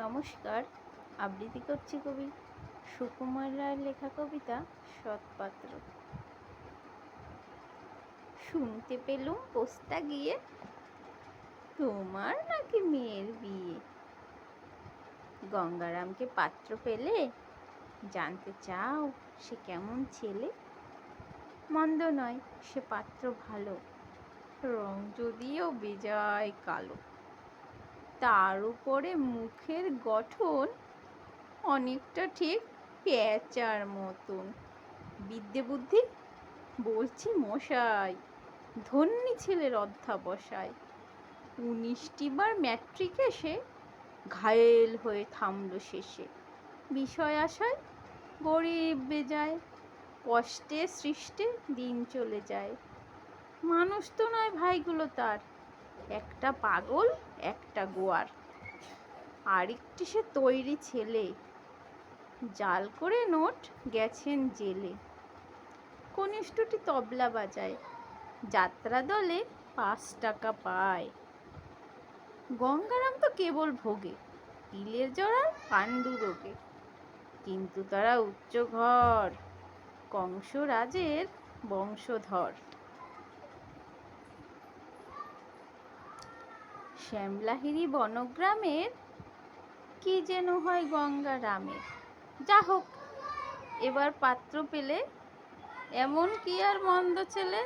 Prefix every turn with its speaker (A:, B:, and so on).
A: নমস্কার। আবৃত্তি করছি কবি সুকুমার রায়ের লেখা কবিতা সৎপাত্র। শুনতে পেলুম পোস্তা গিয়ে, তোমার নাকি মেয়ের বিয়ে। গঙ্গারামকে পাত্র পেলে, জানতে চাও সে কেমন ছেলে। মন্দ নয় সে পাত্র ভালো, রং যদিও বেজায় কালো। তার উপরে মুখের গঠন অনেকটা ঠিক পেঁচার মতন। বিদ্যে বুদ্ধি বলছি মশাই, ধন্যী ছেলের অধ্যাবসায়। 19টি বার ম্যাট্রিকে সে ঘায়েল হয়ে থামল শেষে। বিষয় আশায় গরিব বেজায়, কষ্টে সৃষ্টে দিন চলে যায়। মানুষ তো নয় ভাইগুলো তার, একটা পাগল একটা গোয়ার। আরেকটি সে তৈরি ছেলে, জাল করে নোট গেছেন জেলে। কনিষ্ঠটি তবলা বাজায়, যাত্রা দলে 5 টাকা পায়। গঙ্গারাম তো কেবল ভোগে পিলের জড়ার পাণ্ডু রোগে। কিন্তু তারা উচ্চ ঘর, কংসরাজের বংশধর। শ্যামলাহিরি বনগ্রামের কি যেন হয় গঙ্গারামের। যা হোক, এবার পাত্র পেলে, এমন কি আর মন্দ ছেলে।